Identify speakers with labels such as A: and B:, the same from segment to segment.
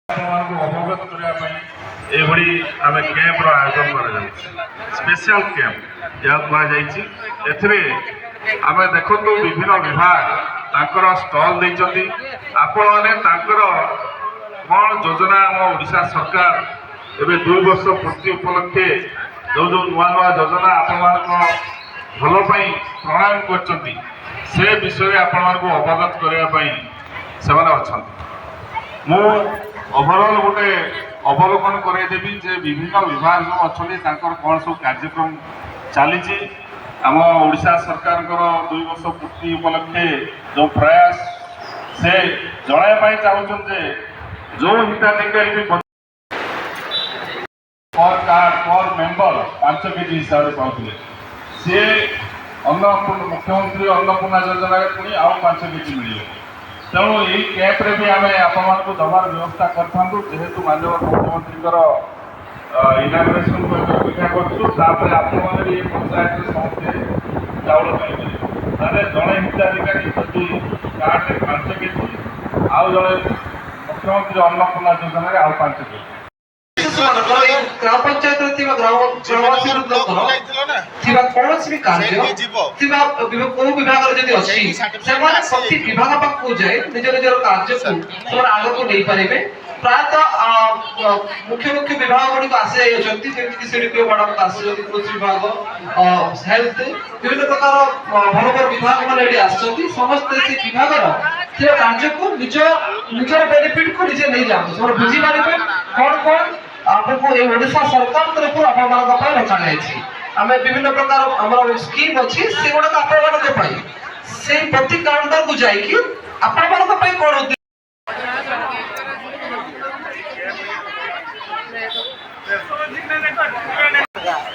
A: ଅବଗତ କରିବା ପାଇଁ ଏଭଳି ଆମେ କ୍ୟାମ୍ପର ଆୟୋଜନ କରାଯାଉଛି। ସ୍ପେଶାଲ କ୍ୟାମ୍ପ ଯାହା କୁହାଯାଇଛି। ଏଥିରେ ଆମେ ଦେଖନ୍ତୁ ବିଭିନ୍ନ ବିଭାଗ ତାଙ୍କର ଷ୍ଟଲ୍ ଦେଇଛନ୍ତି। ଆପଣମାନେ ତାଙ୍କର କ'ଣ ଯୋଜନା ଆମ ଓଡ଼ିଶା ସରକାର ଏବେ 2 ବର୍ଷ ପୂର୍ତ୍ତି ଉପଲକ୍ଷେ ଯେଉଁ ନୂଆ ନୂଆ ଯୋଜନା ଆପଣମାନଙ୍କ ଭଲ ପାଇଁ ପ୍ରଣୟନ କରିଛନ୍ତି ସେ ବିଷୟରେ ଆପଣମାନଙ୍କୁ ଅବଗତ କରିବା ପାଇଁ ସେମାନେ ଅଛନ୍ତି। ମୁଁ ଓଭରঅଲ୍ ଗୋଟେ ଅବଲୋକନ କରାଇଦେବି ଯେ ବିଭିନ୍ନ ବିଭାଗ ଯେଉଁ ଅଛନ୍ତି ତାଙ୍କର କ'ଣ ସବୁ କାର୍ଯ୍ୟକ୍ରମ ଚାଲିଛି। ଆମ ଓଡ଼ିଶା ସରକାରଙ୍କର 2 ବର୍ଷ ପୂର୍ତ୍ତି ଉପଲକ୍ଷେ ଯେଉଁ ପ୍ରୟାସ ସେ ଜଣାଇବା ପାଇଁ ଚାହୁଁଛନ୍ତି ଯେ ଯେଉଁ ହିତାଧିକାରୀ ବି per card per member 5 KG ହିସାବରେ ପାଉଥିଲେ ସିଏ ମୁଖ୍ୟମନ୍ତ୍ରୀ ଅନ୍ନପୂର୍ଣ୍ଣା ଯୋଜନାରେ ପୁଣି ଆଉ 5 କେଜି ମିଳିବ। ତେଣୁ ଏହି କ୍ୟାମ୍ପରେ ବି ଆମେ ଆପଣମାନଙ୍କୁ ଦେବାର ବ୍ୟବସ୍ଥା କରିଥାନ୍ତୁ। ଯେହେତୁ ମାନ୍ୟବର ମୁଖ୍ୟମନ୍ତ୍ରୀଙ୍କର ଇନାଗୁରେସନ୍ ଅପେକ୍ଷା କରୁଛୁ, ତାପରେ ଆପଣମାନେ ବି ପଞ୍ଚାୟତରେ ସମସ୍ତେ ଚାଉଳ ପାଇପାରିବେ। ତାହେଲେ ଜଣେ ହିତାଧିକାରୀ ଯଦି କାର୍ଡରେ 5 କେଜି ଆଉ ଜଣେ ମୁଖ୍ୟମନ୍ତ୍ରୀ ଅନ୍ନପୂର୍ଣ୍ଣା ଯୋଜନାରେ ଆଉ 5 କେଜି।
B: ଗ୍ରାମ ପଞ୍ଚାୟତରେ ଥିବା ଗ୍ରାମବାସୀ ଥିବା କୌଣସି ବି କାର୍ଯ୍ୟ ଥିବା କୋଉ ବିଭାଗରେ ଯଦି ଅଛି ସେମାନେ ପ୍ରତି ବିଭାଗ ପାଖକୁ ଯାଇ ନିଜ ନିଜର କାର୍ଯ୍ୟକୁ ସେମାନେ ଆଗକୁ ନେଇପାରିବେ। ପ୍ରାୟତଃ ମୁଖ୍ୟ ମୁଖ୍ୟ ବିଭାଗ ଗୁଡ଼ିକ ଆସିଯାଇଛନ୍ତି, ଯେମିତିକି ସିଡିପିଓ ମ୍ୟାଡାମ ଆସିଛନ୍ତି, କୃଷି ବିଭାଗ, ହେଲ୍ଥ, ବିଭିନ୍ନ ପ୍ରକାର ଭଲ ଭଲ ବିଭାଗ ମାନେ ଏଠି ଆସିଛନ୍ତି। ସମସ୍ତେ ସେ ବିଭାଗର ଥିବା କାର୍ଯ୍ୟକୁ ନିଜର ବେନିଫିଟକୁ ନିଜେ ନେଇଯାଆନ୍ତି। ସେମାନେ ବୁଝିପାରିବେ କ'ଣ କ'ଣ आपको ये ओडिशा सरकार तरफ आपମାନଙ୍କ ପାଇଁ ରଖାଯାଇଛି। ଆମେ ବିଭିନ୍ନ ପ୍ରକାର ଆମର ସ୍କିମ୍ ଅଛି ସେଗୁଡା ଆପଣମାନଙ୍କ ପାଇଁ ସେଇ ପ୍ରତି କାଉଣ୍ଟରକୁ ଯାଇକି ଆପଣମାନଙ୍କ ପାଇଁ କ'ଣ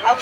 C: ଆଉ